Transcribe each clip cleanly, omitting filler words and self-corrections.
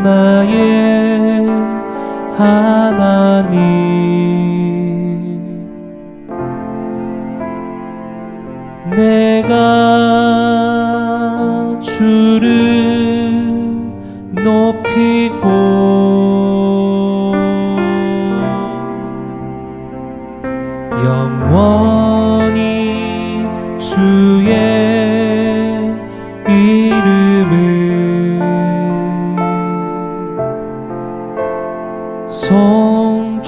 나의 하나님, 내가 주를 높이고 영원히 주의 이름을 송축하리이다.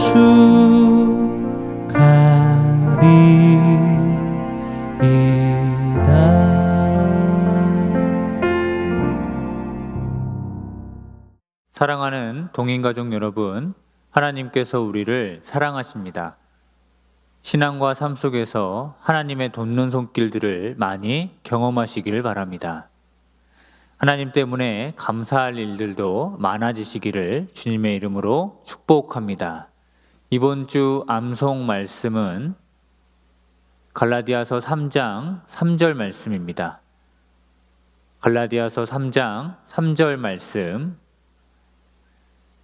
사랑하는 동행가족 여러분, 하나님께서 우리를 사랑하십니다. 신앙과 삶 속에서 하나님의 돕는 손길들을 많이 경험하시기를 바랍니다. 하나님 때문에 감사할 일들도 많아지시기를 주님의 이름으로 축복합니다. 이번 주 암송 말씀은 갈라디아서 3장 3절 말씀입니다. 갈라디아서 3장 3절 말씀,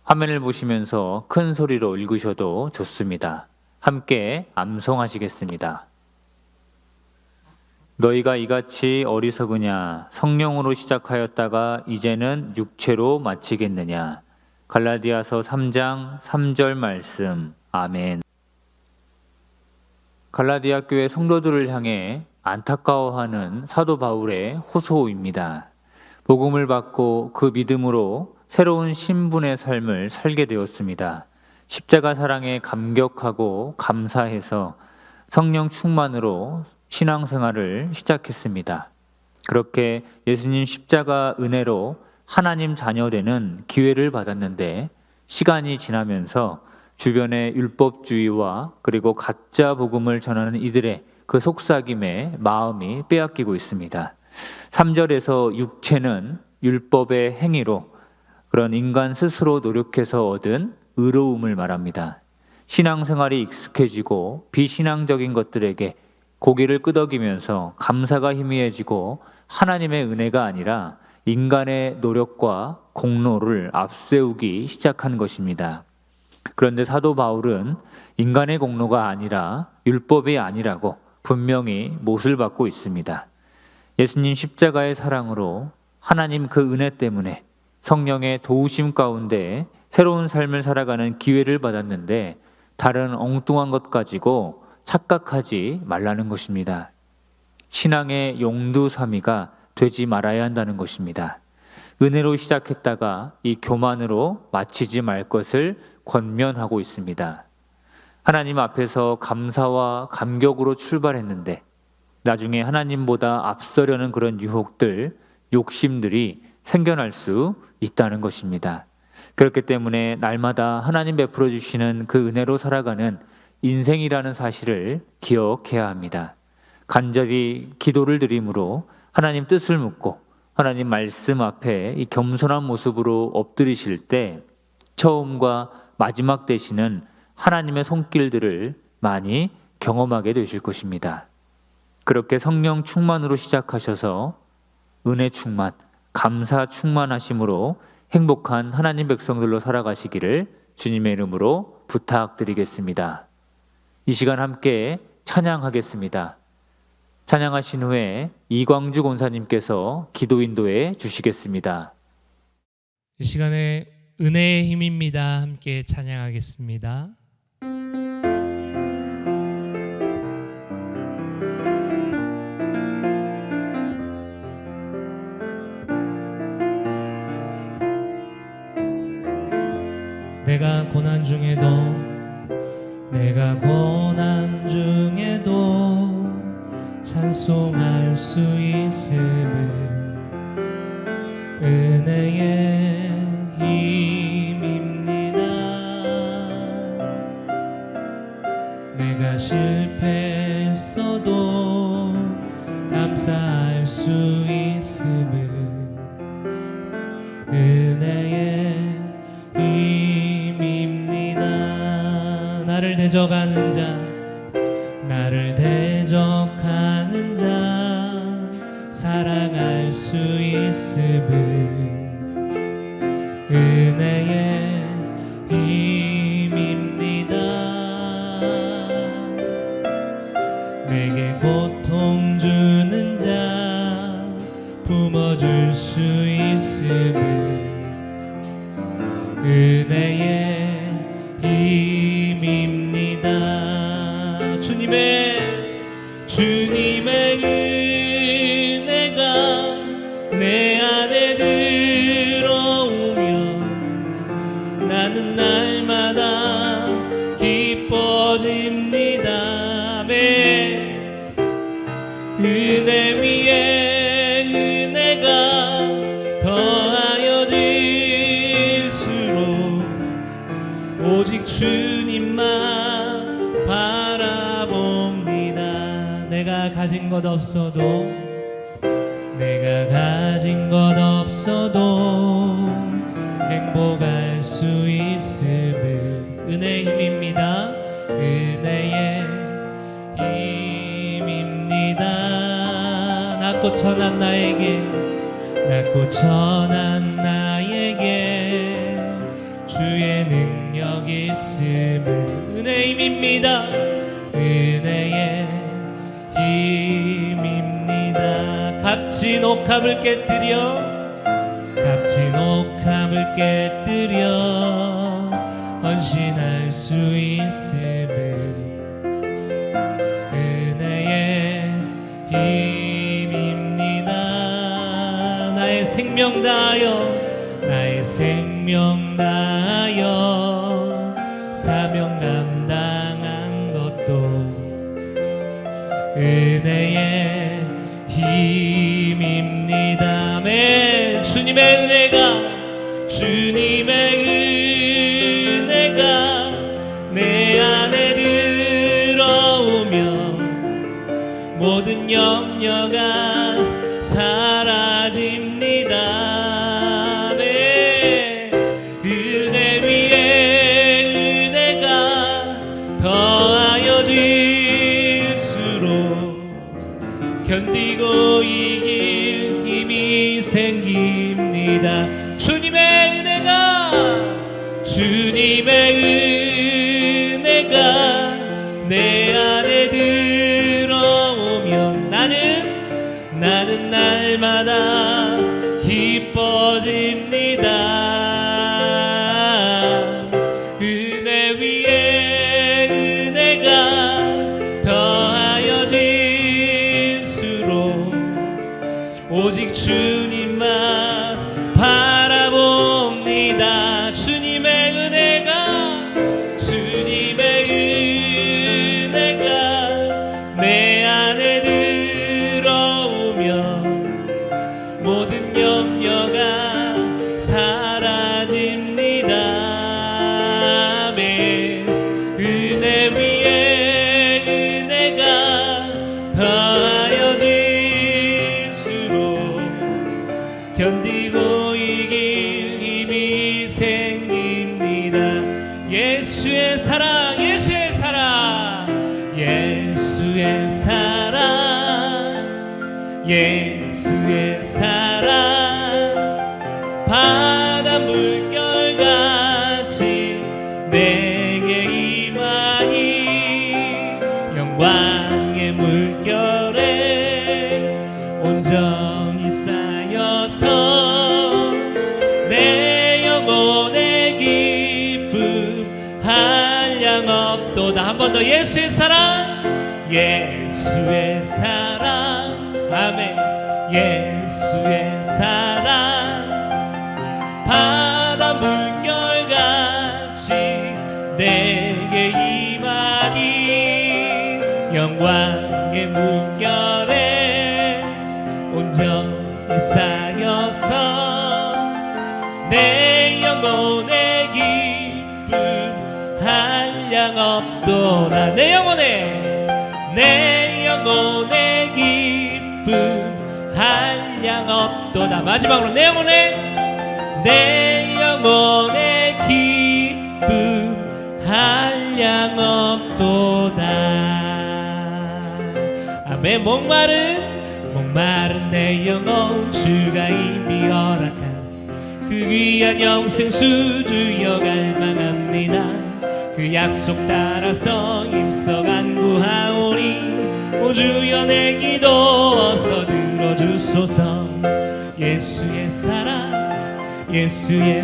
화면을 보시면서 큰 소리로 읽으셔도 좋습니다. 함께 암송하시겠습니다. 너희가 이같이 어리석으냐? 성령으로 시작하였다가 이제는 육체로 마치겠느냐? 갈라디아서 3장 3절 말씀. 아멘. 갈라디아 교회 성도들을 향해 안타까워하는 사도 바울의 호소입니다. 복음을 받고 그 믿음으로 새로운 신분의 삶을 살게 되었습니다. 십자가 사랑에 감격하고 감사해서 성령 충만으로 신앙생활을 시작했습니다. 그렇게 예수님 십자가 은혜로 하나님 자녀 되는 기회를 받았는데, 시간이 지나면서 주변의 율법주의와 그리고 가짜 복음을 전하는 이들의 그 속삭임에 마음이 빼앗기고 있습니다. 3절에서 육체는 율법의 행위로 그런 인간 스스로 노력해서 얻은 의로움을 말합니다. 신앙생활이 익숙해지고 비신앙적인 것들에게 고개를 끄덕이면서 감사가 희미해지고 하나님의 은혜가 아니라 인간의 노력과 공로를 앞세우기 시작한 것입니다. 그런데 사도 바울은 인간의 공로가 아니라 율법이 아니라고 분명히 못을 받고 있습니다. 예수님 십자가의 사랑으로 하나님 그 은혜 때문에 성령의 도우심 가운데 새로운 삶을 살아가는 기회를 받았는데, 다른 엉뚱한 것 가지고 착각하지 말라는 것입니다. 신앙의 용두사미가 되지 말아야 한다는 것입니다. 은혜로 시작했다가 이 교만으로 마치지 말 것을 권면하고 있습니다. 하나님 앞에서 감사와 감격으로 출발했는데 나중에 하나님보다 앞서려는 그런 유혹들, 욕심들이 생겨날 수 있다는 것입니다. 그렇기 때문에 날마다 하나님 베풀어 주시는 그 은혜로 살아가는 인생이라는 사실을 기억해야 합니다. 간절히 기도를 드림으로 하나님 뜻을 묻고 하나님 말씀 앞에 이 겸손한 모습으로 엎드리실 때 처음과 마지막 되시는 하나님의 손길들을 많이 경험하게 되실 것입니다. 그렇게 성령 충만으로 시작하셔서 은혜 충만, 감사 충만하심으로 행복한 하나님 백성들로 살아가시기를 주님의 이름으로 부탁드리겠습니다. 이 시간 함께 찬양하겠습니다. 찬양하신 후에 이광주 권사님께서 기도 인도해 주시겠습니다. 이 시간에 은혜의 힘입니다. 함께 찬양하겠습니다. 내가 고난 중에도 찬송할 수 있음을 은혜의 힘입니다. 내가 실패했어도 감사할 수 있음을 은혜의 힘입니다. 나를 대적하는 자 사랑할 수 있음을 은혜의 힘입니다. 주님의 은혜가 내 안에 들어오면 나는 날마다 기뻐집니다. 아멘. 은혜 위에 은혜가 더하여질수록 오직 주님만 바라봅니다. 내가 가진 것 없어도 행복할 수 있음을 은혜의 힘입니다. 은혜의 힘입니다. 낮고 천한 나에게 주의 능력이 있음을 은혜의 힘입니다. 은혜의 힘입니다. 값진 옥합을 깨뜨려 헌신할 수 있음을 은혜의 힘입니다. 나의 생명 다하여 사명 감당한 것도 은혜의 힘입니다. 아멘. 주님의 은혜가 내 안에 들어오면 모든 염려가 사라집니다. 아멘. 은혜 위에 은혜가 더하여질수록 견디고 이길 힘이 생깁니다. 주님의 은혜가 내 안에 들어오면 나는 날마다 기뻐집니다. 은혜 위에 은혜가 더하여질수록 오직 주님만 바라봅니다. 주님의 은혜가 내 안에 들어오면 모든 염려가 사라집니다. 아멘. 은혜 위에 은혜가 더하여질수록 견디고 이길 힘이 생깁니다. 예수의 사랑 바다 물결같이 내게 임하니 영광의 물결에 온전히 쌓여서 내 영혼의 기쁨 한량없도다. 한 번 더 예수의 사랑 아멘. 예수의 사랑 바다 물결같이 내게 임하니 영광의 물결에 온전히 쌓여서 내 영혼의 기쁨 한량없도다. 내 영혼의 기쁨 한량없도다. 마지막으로 내 영혼의 기쁨 한량없도다. 아멘. 목마른 내 영혼 주가 이미 허락한 그 귀한 영생수 주여 갈망합니다. 그 약속 따라서 입서 간구하오니 오 주여 내 기도 어서 들어주소서. 예수의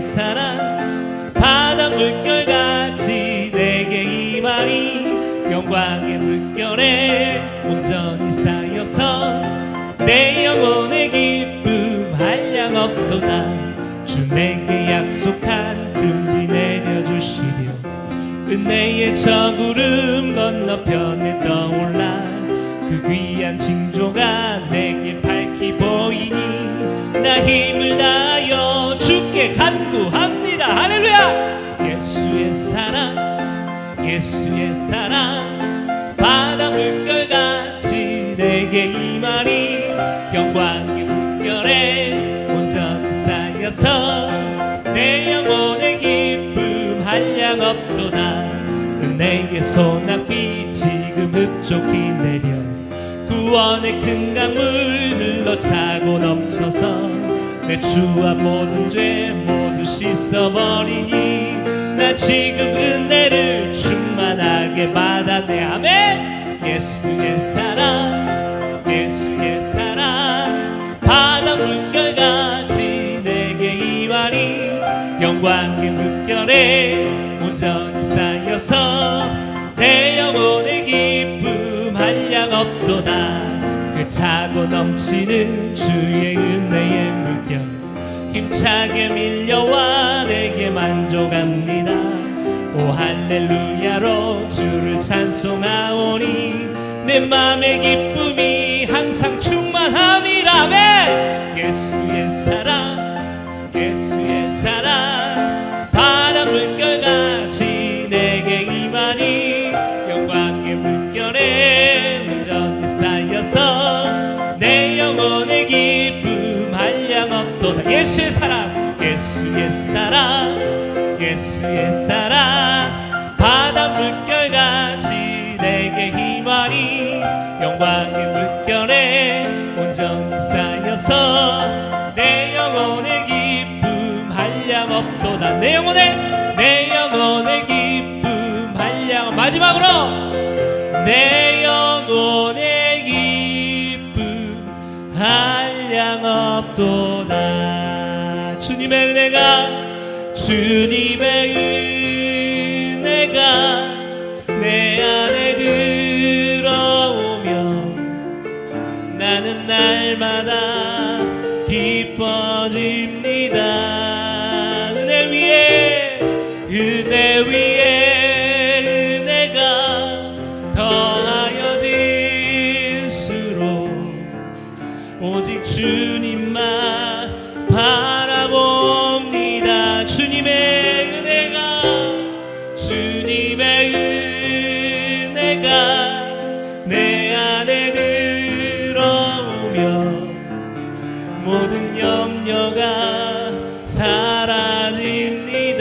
사랑 바다 물결같이 내게 임하니 영광의 물결에 온전히 쌓여서 내 영혼의 기쁨 한량없도다. 주 내게 약속한 금비 내려주시려 은혜의 저 구름 건너편에 떠올라 그 귀한 징조가 내게 밝히 보이니 나 힘을 다하여 주께 간구합니다. 할렐루야. 예수의 사랑 예수의 사랑 바다 물결같이 내게 임하니 영광의 물결에 온전히 쌓여서 내 영혼의 기쁨 한량없도다. 은혜의 소낙비 지금 흡족히 내려 구원의 큰 강물 흘러차고 넘쳐서 내 주와 모든 죄 모두 씻어버리니 나 지금 은혜를 충만하게 받았네. 아멘. 예수의 사랑 예수의 사랑 바다 물결같이 내게 임하니 영광의 물결에 온전히 쌓여서 내 영혼의 기쁨 한량없도다. 그 차고 넘치는 주의 은혜의 물결 힘차게 밀려와 내게 만족합니다. 오 할렐루야로 주를 찬송하오니 내 맘의 기쁨이 항상 충만함이라. 아멘. 예수의 사랑 예수의 사랑 바다 물결같이 내게 임하니 영광의 물결에 온전히 쌓여서 내 영혼의 기쁨 한량없도다. 예수의 사랑 예수의 사랑 예수의 사랑 바다 물결같이 내게 임하니 영광의 물결에 온전히 쌓여서 내 영혼의 기쁨 한량없도다. 내 영혼의 기쁨 한량 마지막으로 내 영혼의 기쁨 한량없도다. 주님의 은혜가 내 안에 들어오면 나는 날마다 기뻐집니다. 은혜 위에 은혜가 더하여질수록 오직 주님만 바라봅니다. 주님의 은혜가 내 안에 들어오면 모든 염려가 사라집니다.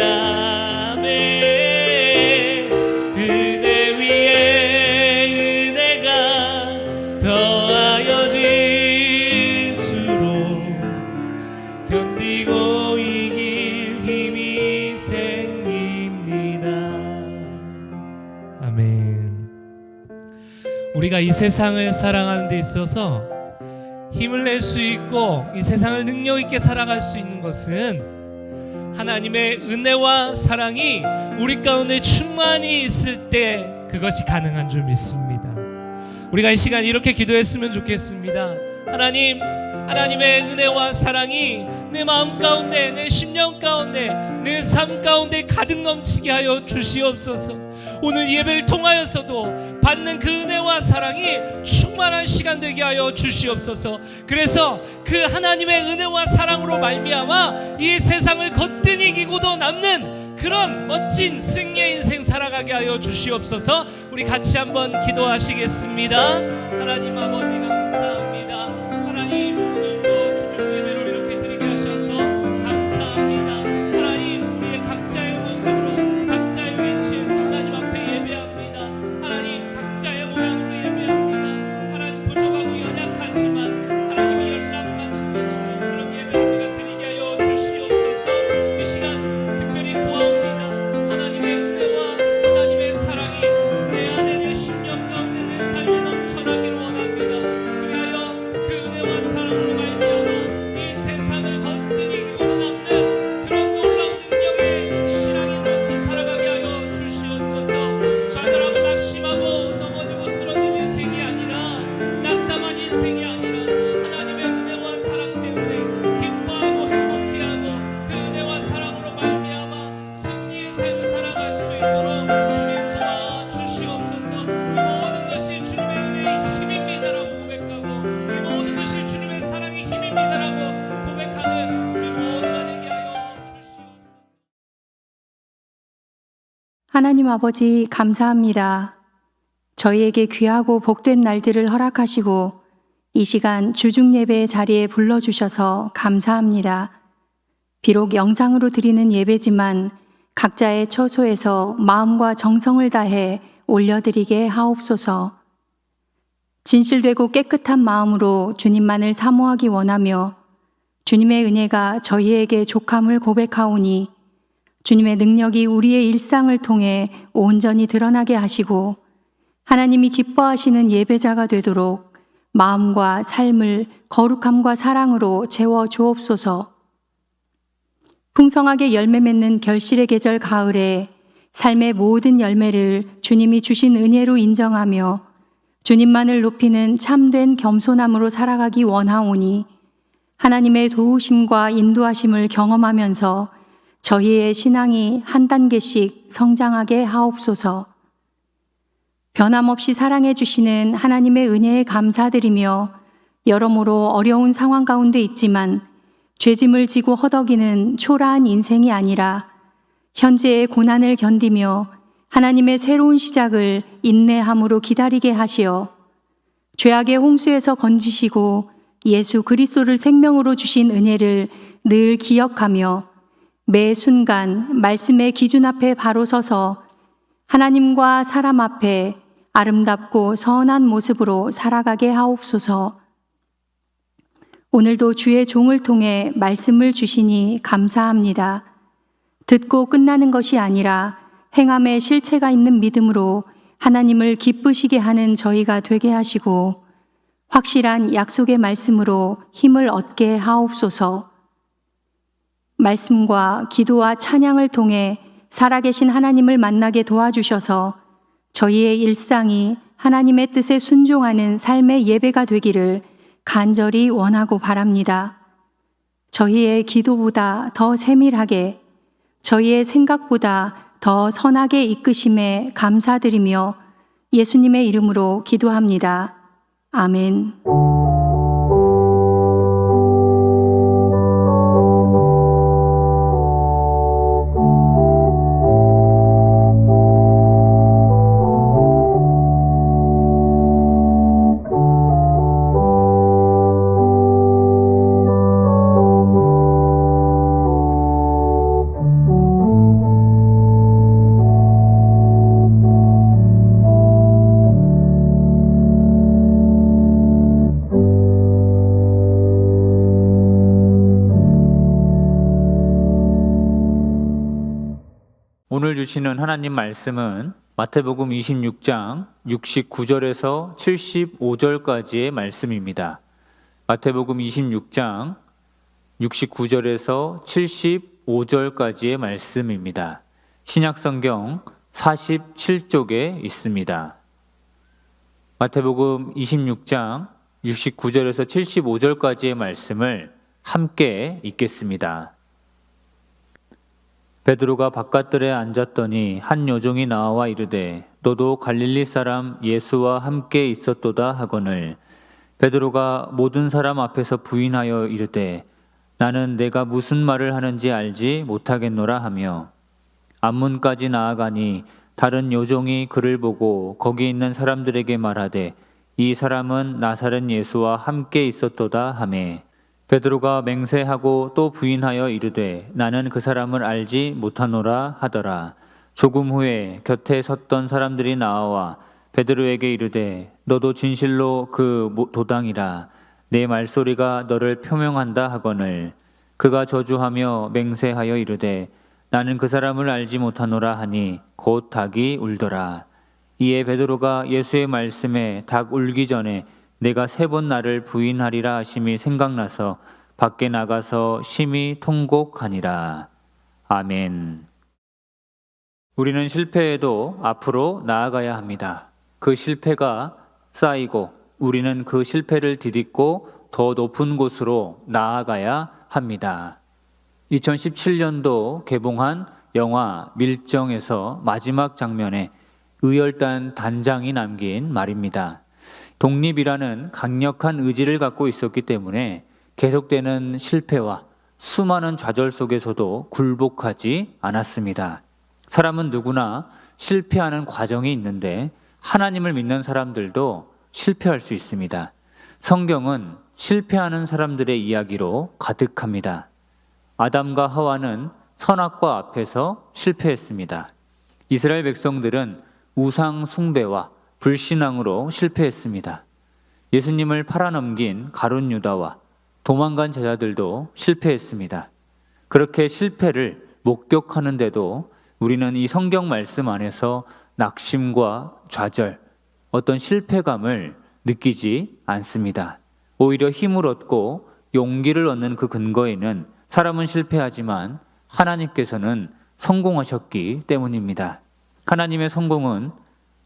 은혜 위에 은혜가 더하여질수록 견디고 이길 힘이 생깁니다. 아멘. 우리가 이 세상을 사랑하는 데 있어서 힘을 낼 수 있고 이 세상을 능력 있게 살아갈 수 있는 것은 하나님의 은혜와 사랑이 우리 가운데 충만히 있을 때 그것이 가능한 줄 믿습니다. 우리가 이 시간 이렇게 기도했으면 좋겠습니다. 하나님의 은혜와 사랑이 내 마음 가운데 내 심령 가운데 내 삶 가운데 가득 넘치게 하여 주시옵소서. 오늘 예배를 통하여서도 받는 그 은혜와 사랑이 충만한 시간 되게 하여 주시옵소서. 그래서 그 하나님의 은혜와 사랑으로 말미암아 이 세상을 거뜬히 이기고도 남는 그런 멋진 승리의 인생 살아가게 하여 주시옵소서. 우리 같이 한번 기도하시겠습니다. 하나님 아버지 감사합니다. 하나님 오늘도 주중 예배로 이렇게 드리게 하셔서 감사합니다. 하나님 우리의 각자의 모습으로 각자의 위치에서 하나님 앞에 예배합니다. 하나님 각자의 모양으로 예배합니다. 하나님 부족하고 연약하지만 하나님이 연락만 지키시는 그런 예배를 우리가 드리게 하여 주시옵소서. 이 시간 특별히 구하옵니다. 하나님의 은혜와 하나님의 사랑이 내 안에 내 심령 가운데 내 삶에 넘쳐나기를 원합니다. 하나님 아버지 감사합니다. 저희에게 귀하고 복된 날들을 허락하시고 이 시간 주중 예배의 자리에 불러주셔서 감사합니다. 비록 영상으로 드리는 예배지만 각자의 처소에서 마음과 정성을 다해 올려드리게 하옵소서. 진실되고 깨끗한 마음으로 주님만을 사모하기 원하며 주님의 은혜가 저희에게 족함을 고백하오니 주님의 능력이 우리의 일상을 통해 온전히 드러나게 하시고 하나님이 기뻐하시는 예배자가 되도록 마음과 삶을 거룩함과 사랑으로 채워 주옵소서. 풍성하게 열매 맺는 결실의 계절 가을에 삶의 모든 열매를 주님이 주신 은혜로 인정하며 주님만을 높이는 참된 겸손함으로 살아가기 원하오니 하나님의 도우심과 인도하심을 경험하면서 저희의 신앙이 한 단계씩 성장하게 하옵소서. 변함없이 사랑해 주시는 하나님의 은혜에 감사드리며 여러모로 어려운 상황 가운데 있지만 죄짐을 지고 허덕이는 초라한 인생이 아니라 현재의 고난을 견디며 하나님의 새로운 시작을 인내함으로 기다리게 하시어 죄악의 홍수에서 건지시고 예수 그리스도를 생명으로 주신 은혜를 늘 기억하며 매 순간 말씀의 기준 앞에 바로 서서 하나님과 사람 앞에 아름답고 선한 모습으로 살아가게 하옵소서. 오늘도 주의 종을 통해 말씀을 주시니 감사합니다. 듣고 끝나는 것이 아니라 행함에 실체가 있는 믿음으로 하나님을 기쁘시게 하는 저희가 되게 하시고 확실한 약속의 말씀으로 힘을 얻게 하옵소서. 말씀과 기도와 찬양을 통해 살아계신 하나님을 만나게 도와주셔서 저희의 일상이 하나님의 뜻에 순종하는 삶의 예배가 되기를 간절히 원하고 바랍니다. 저희의 기도보다 더 세밀하게, 저희의 생각보다 더 선하게 이끄심에 감사드리며 예수님의 이름으로 기도합니다. 아멘. 오늘 주시는 하나님 말씀은 마태복음 26장 69절에서 75절까지의 말씀입니다. 마태복음 26장 69절에서 75절까지의 말씀입니다. 신약성경 47쪽에 있습니다. 마태복음 26장 69절에서 75절까지의 말씀을 함께 읽겠습니다. 베드로가 바깥들에 앉았더니 한 요종이 나와 이르되 너도 갈릴리 사람 예수와 함께 있었도다 하거늘 베드로가 모든 사람 앞에서 부인하여 이르되 나는 내가 무슨 말을 하는지 알지 못하겠노라 하며 앞문까지 나아가니 다른 요종이 그를 보고 거기 있는 사람들에게 말하되 이 사람은 나사렛 예수와 함께 있었도다 하매 베드로가 맹세하고 또 부인하여 이르되 나는 그 사람을 알지 못하노라 하더라. 조금 후에 곁에 섰던 사람들이 나와 베드로에게 이르되 너도 진실로 그 도당이라 내 말소리가 너를 표명한다 하거늘 그가 저주하며 맹세하여 이르되 나는 그 사람을 알지 못하노라 하니 곧 닭이 울더라. 이에 베드로가 예수의 말씀에 닭 울기 전에 내가 3번 나를 부인하리라 하심이 생각나서 밖에 나가서 심히 통곡하니라. 아멘. 우리는 실패해도 앞으로 나아가야 합니다. 그 실패가 쌓이고 우리는 그 실패를 디딛고 더 높은 곳으로 나아가야 합니다. 2017년도 개봉한 영화 밀정에서 마지막 장면에 의열단 단장이 남긴 말입니다. 독립이라는 강력한 의지를 갖고 있었기 때문에 계속되는 실패와 수많은 좌절 속에서도 굴복하지 않았습니다. 사람은 누구나 실패하는 과정이 있는데 하나님을 믿는 사람들도 실패할 수 있습니다. 성경은 실패하는 사람들의 이야기로 가득합니다. 아담과 하와는 선악과 앞에서 실패했습니다. 이스라엘 백성들은 우상 숭배와 불신앙으로 실패했습니다. 예수님을 팔아넘긴 가룟 유다와 도망간 제자들도 실패했습니다. 그렇게 실패를 목격하는데도 우리는 이 성경 말씀 안에서 낙심과 좌절, 어떤 실패감을 느끼지 않습니다. 오히려 힘을 얻고 용기를 얻는 그 근거에는 사람은 실패하지만 하나님께서는 성공하셨기 때문입니다. 하나님의 성공은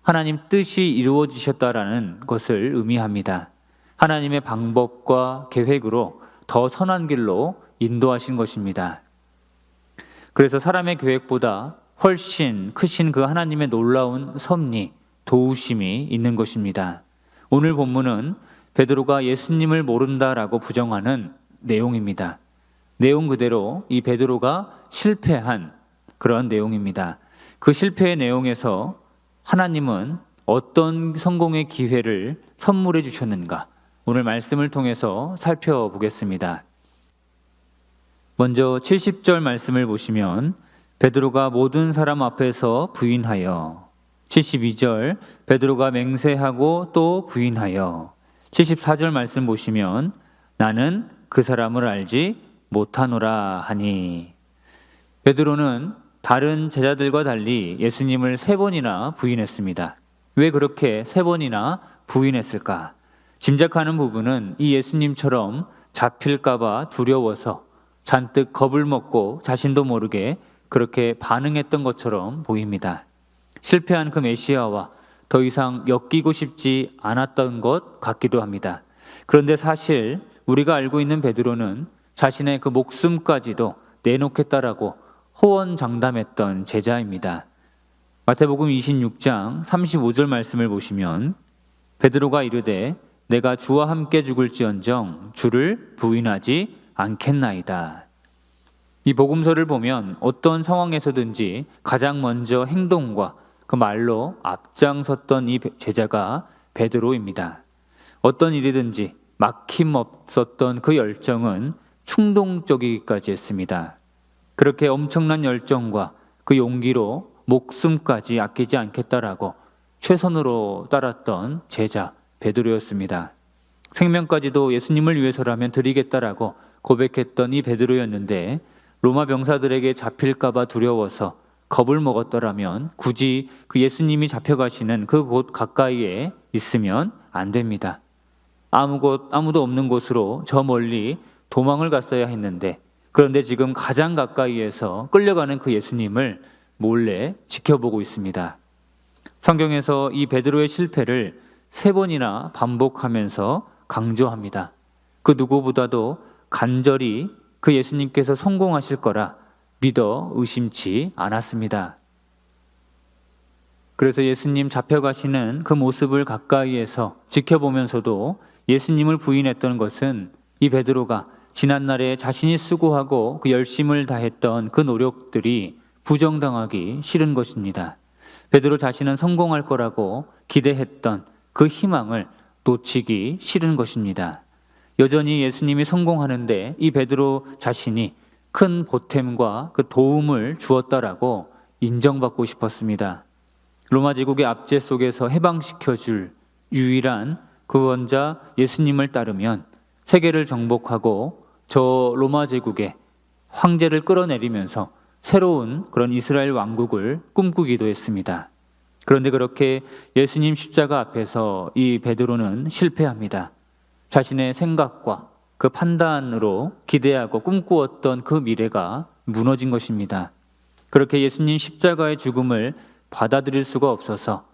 하나님 뜻이 이루어지셨다라는 것을 의미합니다. 하나님의 방법과 계획으로 더 선한 길로 인도하신 것입니다. 그래서 사람의 계획보다 훨씬 크신 그 하나님의 놀라운 섭리, 도우심이 있는 것입니다. 오늘 본문은 베드로가 예수님을 모른다라고 부정하는 내용입니다. 내용 그대로 이 베드로가 실패한 그런 내용입니다. 그 실패의 내용에서 하나님은 어떤 성공의 기회를 선물해 주셨는가? 오늘 말씀을 통해서 살펴보겠습니다. 먼저 70절 말씀을 보시면 베드로가 모든 사람 앞에서 부인하여, 72절 베드로가 맹세하고 또 부인하여, 74절 말씀 보시면 나는 그 사람을 알지 못하노라 하니. 베드로는 다른 제자들과 달리 예수님을 3번이나 부인했습니다. 왜 그렇게 3번이나 부인했을까? 짐작하는 부분은 이 예수님처럼 잡힐까봐 두려워서 잔뜩 겁을 먹고 자신도 모르게 그렇게 반응했던 것처럼 보입니다. 실패한 그 메시아와 더 이상 엮이고 싶지 않았던 것 같기도 합니다. 그런데 사실 우리가 알고 있는 베드로는 자신의 그 목숨까지도 내놓겠다라고 호언장담했던 제자입니다. 마태복음 26장 35절 말씀을 보시면 베드로가 이르되 내가 주와 함께 죽을지언정 주를 부인하지 않겠나이다. 이 복음서를 보면 어떤 상황에서든지 가장 먼저 행동과 그 말로 앞장섰던 이 제자가 베드로입니다. 어떤 일이든지 막힘 없었던 그 열정은 충동적이기까지 했습니다. 그렇게 엄청난 열정과 그 용기로 목숨까지 아끼지 않겠다라고 최선으로 따랐던 제자 베드로였습니다. 생명까지도 예수님을 위해서라면 드리겠다라고 고백했던 이 베드로였는데 로마 병사들에게 잡힐까봐 두려워서 겁을 먹었더라면 굳이 그 예수님이 잡혀가시는 그 곳 가까이에 있으면 안 됩니다. 아무도 없는 곳으로 저 멀리 도망을 갔어야 했는데 그런데 지금 가장 가까이에서 끌려가는 그 예수님을 몰래 지켜보고 있습니다. 성경에서 이 베드로의 실패를 3번이나 반복하면서 강조합니다. 그 누구보다도 간절히 그 예수님께서 성공하실 거라 믿어 의심치 않았습니다. 그래서 예수님 잡혀가시는 그 모습을 가까이에서 지켜보면서도 예수님을 부인했던 것은 이 베드로가 지난날에 자신이 수고하고 그 열심을 다했던 그 노력들이 부정당하기 싫은 것입니다. 베드로 자신은 성공할 거라고 기대했던 그 희망을 놓치기 싫은 것입니다. 여전히 예수님이 성공하는데 이 베드로 자신이 큰 보탬과 그 도움을 주었다라고 인정받고 싶었습니다. 로마 제국의 압제 속에서 해방시켜줄 유일한 구원자 예수님을 따르면 세계를 정복하고 저 로마 제국의 황제를 끌어내리면서 새로운 그런 이스라엘 왕국을 꿈꾸기도 했습니다. 그런데 그렇게 예수님 십자가 앞에서 이 베드로는 실패합니다. 자신의 생각과 그 판단으로 기대하고 꿈꾸었던 그 미래가 무너진 것입니다. 그렇게 예수님 십자가의 죽음을 받아들일 수가 없어서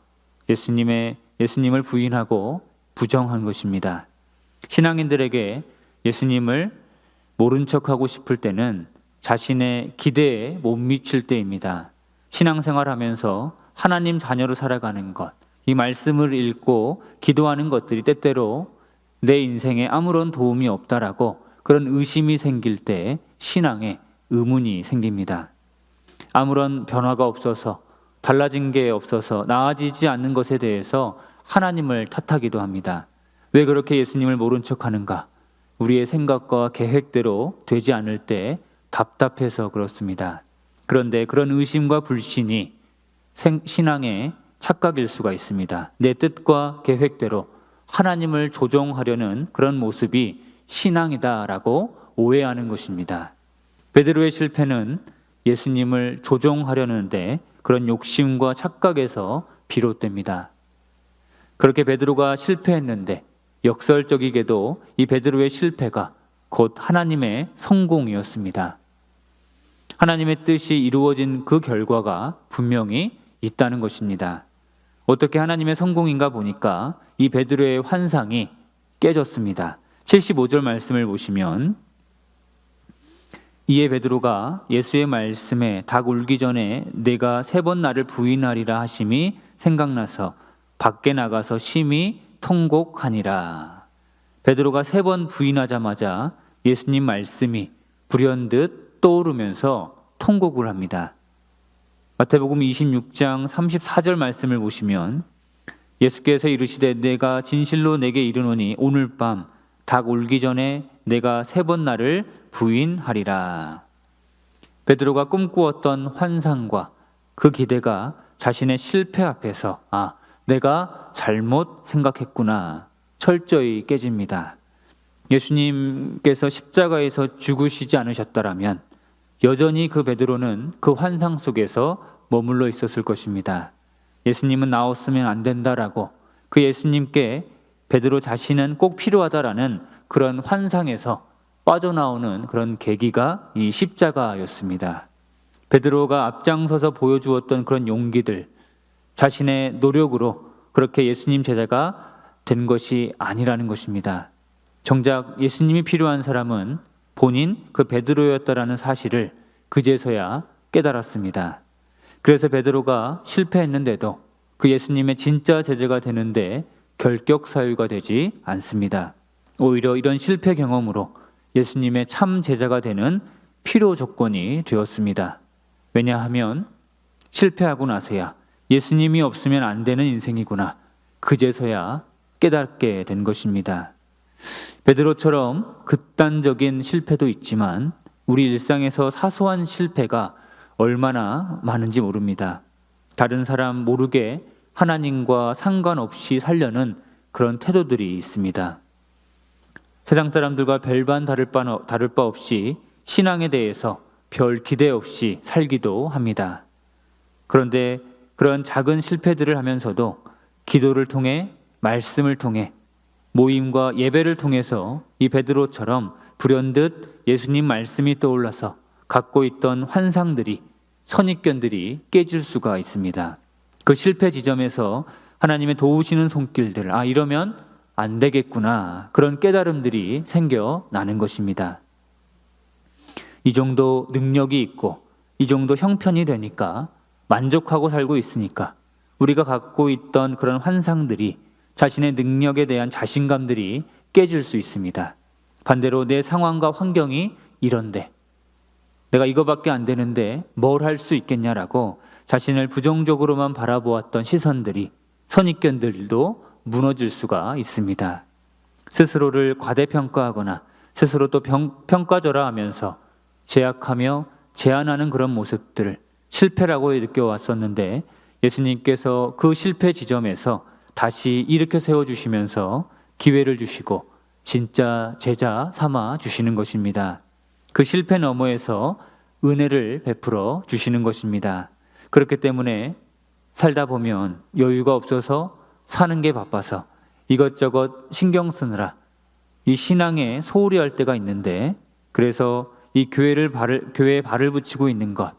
예수님을 부인하고 부정한 것입니다. 신앙인들에게 예수님을 모른 척하고 싶을 때는 자신의 기대에 못 미칠 때입니다. 신앙생활하면서 하나님 자녀로 살아가는 것, 이 말씀을 읽고 기도하는 것들이 때때로 내 인생에 아무런 도움이 없다라고 그런 의심이 생길 때 신앙에 의문이 생깁니다. 아무런 변화가 없어서 달라진 게 없어서 나아지지 않는 것에 대해서 하나님을 탓하기도 합니다. 왜 그렇게 예수님을 모른 척하는가? 우리의 생각과 계획대로 되지 않을 때 답답해서 그렇습니다. 그런데 그런 의심과 불신이 신앙의 착각일 수가 있습니다. 내 뜻과 계획대로 하나님을 조종하려는 그런 모습이 신앙이다라고 오해하는 것입니다. 베드로의 실패는 예수님을 조종하려는데 그런 욕심과 착각에서 비롯됩니다. 그렇게 베드로가 실패했는데 역설적이게도 이 베드로의 실패가 곧 하나님의 성공이었습니다. 하나님의 뜻이 이루어진 그 결과가 분명히 있다는 것입니다. 어떻게 하나님의 성공인가 보니까 이 베드로의 환상이 깨졌습니다. 75절 말씀을 보시면 이에 베드로가 예수의 말씀에 닭 울기 전에 내가 3번 나를 부인하리라 하심이 생각나서 밖에 나가서 심히 통곡하니라. 베드로가 3번 부인하자마자 예수님 말씀이 불현듯 떠오르면서 통곡을 합니다. 마태복음 26장 34절 말씀을 보시면 예수께서 이르시되 내가 진실로 내게 이르노니 오늘 밤 닭 울기 전에 내가 3번 나를 부인하리라. 베드로가 꿈꾸었던 환상과 그 기대가 자신의 실패 앞에서 내가 잘못 생각했구나 철저히 깨집니다. 예수님께서 십자가에서 죽으시지 않으셨더라면 여전히 그 베드로는 그 환상 속에서 머물러 있었을 것입니다. 예수님은 나왔으면 안 된다라고 그 예수님께 베드로 자신은 꼭 필요하다라는 그런 환상에서 빠져나오는 그런 계기가 이 십자가였습니다. 베드로가 앞장서서 보여주었던 그런 용기들, 자신의 노력으로 그렇게 예수님 제자가 된 것이 아니라는 것입니다. 정작 예수님이 필요한 사람은 본인 그 베드로였다라는 사실을 그제서야 깨달았습니다. 그래서 베드로가 실패했는데도 그 예수님의 진짜 제자가 되는데 결격 사유가 되지 않습니다. 오히려 이런 실패 경험으로 예수님의 참 제자가 되는 필요 조건이 되었습니다. 왜냐하면 실패하고 나서야 예수님이 없으면 안 되는 인생이구나 그제서야 깨닫게 된 것입니다. 베드로처럼 극단적인 실패도 있지만 우리 일상에서 사소한 실패가 얼마나 많은지 모릅니다. 다른 사람 모르게 하나님과 상관없이 살려는 그런 태도들이 있습니다. 세상 사람들과 별반 다를 바 없이 신앙에 대해서 별 기대 없이 살기도 합니다. 그런데 그런 작은 실패들을 하면서도 기도를 통해 말씀을 통해 모임과 예배를 통해서 이 베드로처럼 불현듯 예수님 말씀이 떠올라서 갖고 있던 환상들이 선입견들이 깨질 수가 있습니다. 그 실패 지점에서 하나님의 도우시는 손길들, 이러면 안 되겠구나 그런 깨달음들이 생겨나는 것입니다. 이 정도 능력이 있고 이 정도 형편이 되니까 만족하고 살고 있으니까 우리가 갖고 있던 그런 환상들이 자신의 능력에 대한 자신감들이 깨질 수 있습니다. 반대로 내 상황과 환경이 이런데 내가 이거밖에 안 되는데 뭘 할 수 있겠냐라고 자신을 부정적으로만 바라보았던 시선들이 선입견들도 무너질 수가 있습니다. 스스로를 과대평가하거나 스스로 또 평가절하하면서 제약하며 제한하는 그런 모습들을 실패라고 느껴왔었는데 예수님께서 그 실패 지점에서 다시 일으켜 세워주시면서 기회를 주시고 진짜 제자 삼아 주시는 것입니다. 그 실패 너머에서 은혜를 베풀어 주시는 것입니다. 그렇기 때문에 살다 보면 여유가 없어서 사는 게 바빠서 이것저것 신경 쓰느라 이 신앙에 소홀히 할 때가 있는데 그래서 이 교회에 발을 붙이고 있는 것,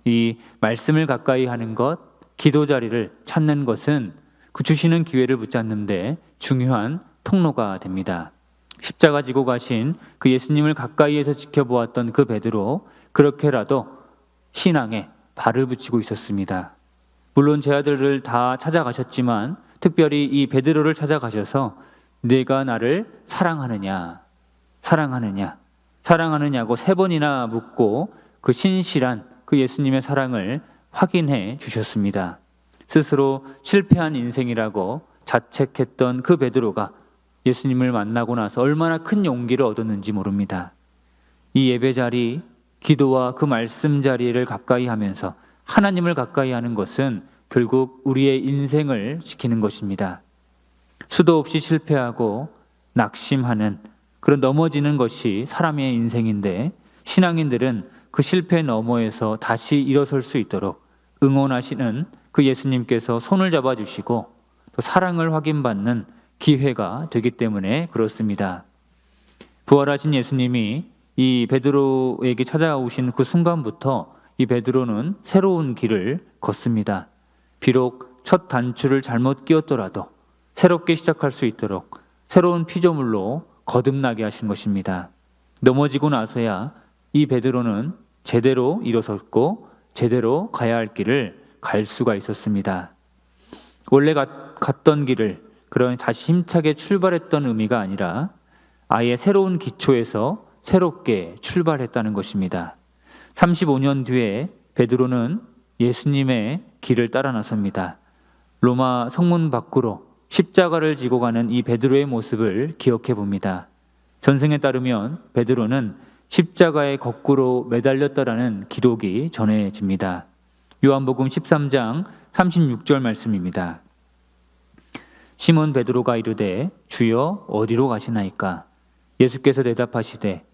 이 말씀을 가까이 하는 것, 기도 자리를 찾는 것은 그 주시는 기회를 붙잡는데 중요한 통로가 됩니다. 십자가 지고 가신 그 예수님을 가까이에서 지켜보았던 그 베드로 그렇게라도 신앙에 발을 붙이고 있었습니다. 물론 제 아들을 다 찾아가셨지만 특별히 이 베드로를 찾아가셔서 내가 나를 사랑하느냐고 3번이나 묻고 그 신실한 그 예수님의 사랑을 확인해 주셨습니다. 스스로 실패한 인생이라고 자책했던 그 베드로가 예수님을 만나고 나서 얼마나 큰 용기를 얻었는지 모릅니다. 이 예배 자리, 기도와 그 말씀 자리를 가까이 하면서 하나님을 가까이 하는 것은 결국 우리의 인생을 지키는 것입니다. 수도 없이 실패하고 낙심하는 그런 넘어지는 것이 사람의 인생인데, 신앙인들은 그 실패 너머에서 다시 일어설 수 있도록 응원하시는 그 예수님께서 손을 잡아주시고 또 사랑을 확인받는 기회가 되기 때문에 그렇습니다. 부활하신 예수님이 이 베드로에게 찾아오신 그 순간부터 이 베드로는 새로운 길을 걷습니다. 비록 첫 단추를 잘못 끼웠더라도 새롭게 시작할 수 있도록 새로운 피조물로 거듭나게 하신 것입니다. 넘어지고 나서야 이 베드로는 제대로 일어섰고 제대로 가야 할 길을 갈 수가 있었습니다. 원래 갔던 길을 그러니 다시 힘차게 출발했던 의미가 아니라 아예 새로운 기초에서 새롭게 출발했다는 것입니다. 35년 뒤에 베드로는 예수님의 길을 따라 나섭니다. 로마 성문 밖으로 십자가를 지고 가는 이 베드로의 모습을 기억해 봅니다. 전승에 따르면 베드로는 십자가에 거꾸로 매달렸다라는 기록이 전해집니다. 요한복음 13장 36절 말씀입니다. 시몬 베드로가 이르되 주여 어디로 가시나이까? 예수께서 대답하시되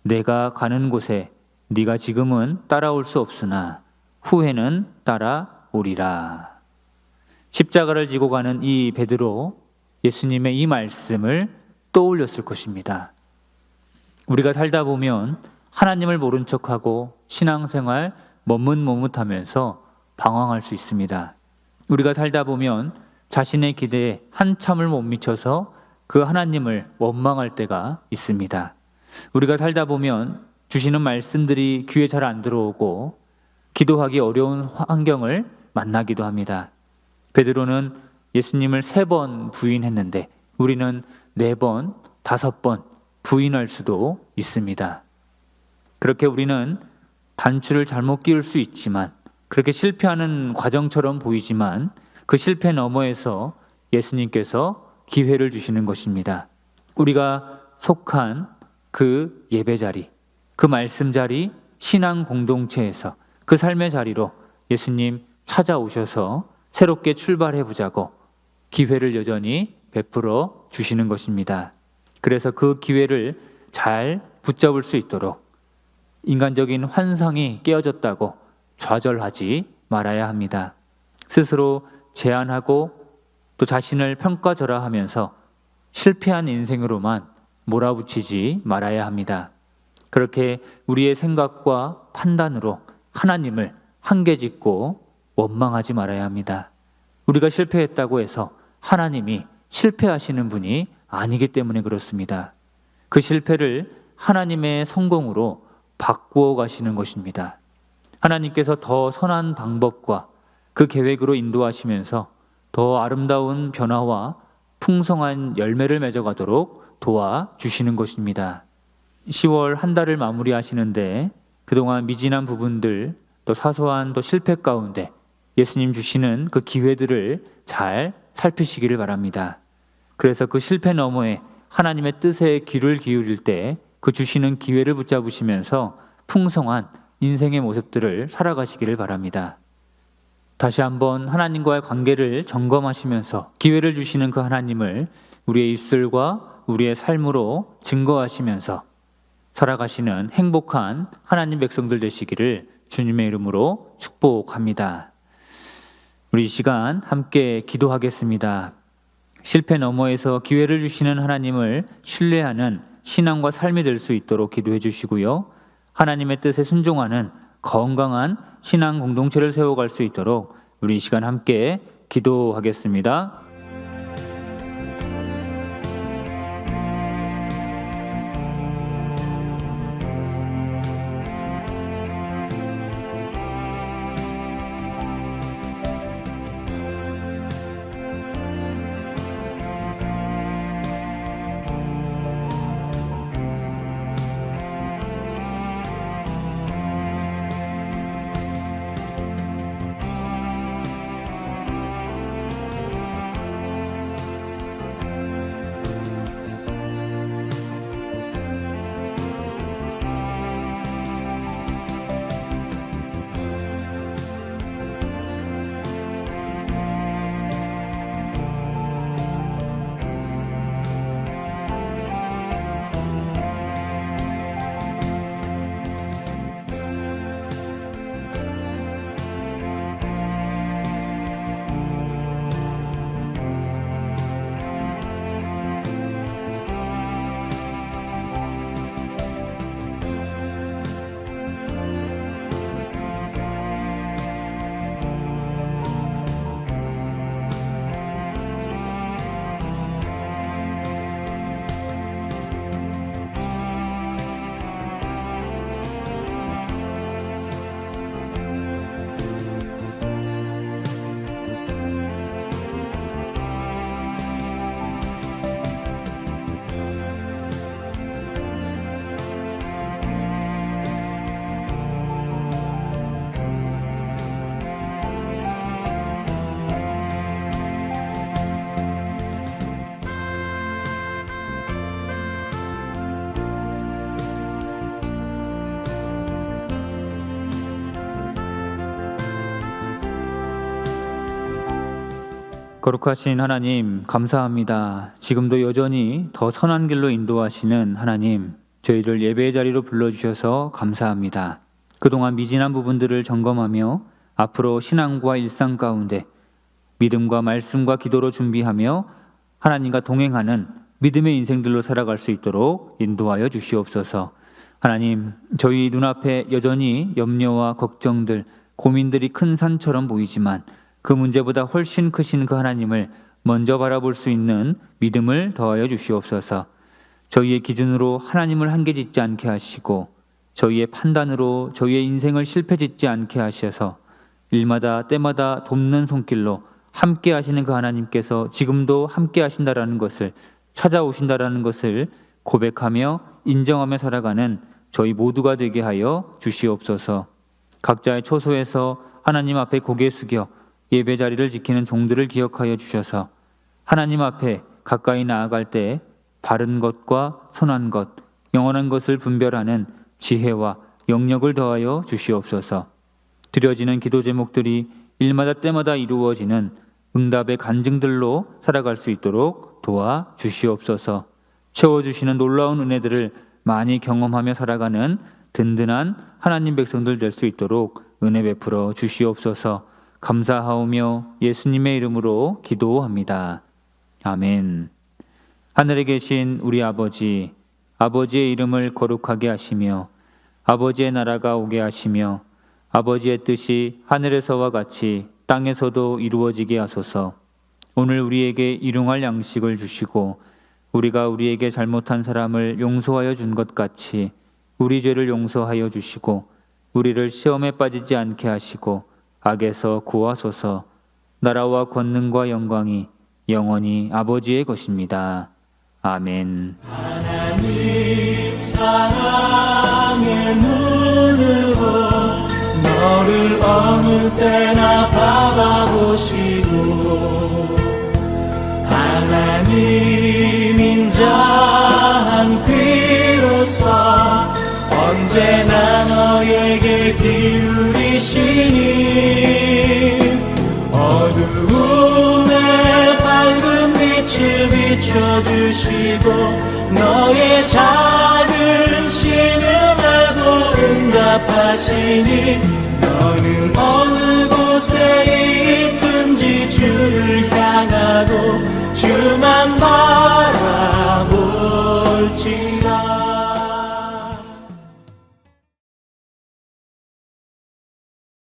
내가 가는 곳에 네가 지금은 따라올 수 없으나 후에는 따라오리라. 십자가를 지고 가는 이 베드로, 예수님의 이 말씀을 떠올렸을 것입니다. 우리가 살다 보면 하나님을 모른 척하고 신앙생활 머뭇머뭇하면서 방황할 수 있습니다. 우리가 살다 보면 자신의 기대에 한참을 못 미쳐서 그 하나님을 원망할 때가 있습니다. 우리가 살다 보면 주시는 말씀들이 귀에 잘 안 들어오고 기도하기 어려운 환경을 만나기도 합니다. 베드로는 예수님을 3번 부인했는데 우리는 4번, 5번 부인할 수도 있습니다. 그렇게 우리는 단추를 잘못 끼울 수 있지만, 그렇게 실패하는 과정처럼 보이지만 그 실패 너머에서 예수님께서 기회를 주시는 것입니다. 우리가 속한 그 예배 자리, 그 말씀 자리, 신앙 공동체에서 그 삶의 자리로 예수님 찾아오셔서 새롭게 출발해 보자고 기회를 여전히 베풀어 주시는 것입니다. 그래서 그 기회를 잘 붙잡을 수 있도록 인간적인 환상이 깨어졌다고 좌절하지 말아야 합니다. 스스로 제한하고 또 자신을 평가절하하면서 실패한 인생으로만 몰아붙이지 말아야 합니다. 그렇게 우리의 생각과 판단으로 하나님을 한계짓고 원망하지 말아야 합니다. 우리가 실패했다고 해서 하나님이 실패하시는 분이 아니기 때문에 그렇습니다. 그 실패를 하나님의 성공으로 바꾸어 가시는 것입니다. 하나님께서 더 선한 방법과 그 계획으로 인도하시면서 더 아름다운 변화와 풍성한 열매를 맺어가도록 도와주시는 것입니다. 10월 한 달을 마무리하시는데 그동안 미진한 부분들, 또 사소한 또 실패 가운데 예수님 주시는 그 기회들을 잘 살피시기를 바랍니다. 그래서 그 실패 너머에 하나님의 뜻에 귀를 기울일 때 그 주시는 기회를 붙잡으시면서 풍성한 인생의 모습들을 살아가시기를 바랍니다. 다시 한번 하나님과의 관계를 점검하시면서 기회를 주시는 그 하나님을 우리의 입술과 우리의 삶으로 증거하시면서 살아가시는 행복한 하나님 백성들 되시기를 주님의 이름으로 축복합니다. 우리 이 시간 함께 기도하겠습니다. 실패 너머에서 기회를 주시는 하나님을 신뢰하는 신앙과 삶이 될 수 있도록 기도해 주시고요. 하나님의 뜻에 순종하는 건강한 신앙 공동체를 세워갈 수 있도록 우리 이 시간 함께 기도하겠습니다. 거룩하신 하나님, 감사합니다. 지금도 여전히 더 선한 길로 인도하시는 하나님, 저희를 예배의 자리로 불러주셔서 감사합니다. 그동안 미진한 부분들을 점검하며 앞으로 신앙과 일상 가운데 믿음과 말씀과 기도로 준비하며 하나님과 동행하는 믿음의 인생들로 살아갈 수 있도록 인도하여 주시옵소서. 하나님, 저희 눈앞에 여전히 염려와 걱정들, 고민들이 큰 산처럼 보이지만 그 문제보다 훨씬 크신 그 하나님을 먼저 바라볼 수 있는 믿음을 더하여 주시옵소서. 저희의 기준으로 하나님을 한계짓지 않게 하시고 저희의 판단으로 저희의 인생을 실패짓지 않게 하셔서 일마다 때마다 돕는 손길로 함께 하시는 그 하나님께서 지금도 함께 하신다라는 것을, 찾아오신다라는 것을 고백하며 인정하며 살아가는 저희 모두가 되게 하여 주시옵소서. 각자의 처소에서 하나님 앞에 고개 숙여 예배 자리를 지키는 종들을 기억하여 주셔서 하나님 앞에 가까이 나아갈 때 바른 것과 선한 것, 영원한 것을 분별하는 지혜와 영역을 더하여 주시옵소서. 드려지는 기도 제목들이 일마다 때마다 이루어지는 응답의 간증들로 살아갈 수 있도록 도와 주시옵소서. 채워주시는 놀라운 은혜들을 많이 경험하며 살아가는 든든한 하나님 백성들 될 수 있도록 은혜 베풀어 주시옵소서. 감사하오며 예수님의 이름으로 기도합니다. 아멘. 하늘에 계신 우리 아버지, 아버지의 이름을 거룩하게 하시며 아버지의 나라가 오게 하시며 아버지의 뜻이 하늘에서와 같이 땅에서도 이루어지게 하소서. 오늘 우리에게 일용할 양식을 주시고 우리가 우리에게 잘못한 사람을 용서하여 준 것 같이 우리 죄를 용서하여 주시고 우리를 시험에 빠지지 않게 하시고 악에서 구하소서. 나라와 권능과 영광이 영원히 아버지의 것입니다. 아멘. 하나님 사랑의 눈으로 너를 어느 때나 바라보시고 하나님 인자한 귀로서 언제나 너에게 기울이시니 어두움에 밝은 빛을 비춰주시고 너의 작은 신음에도 응답하시니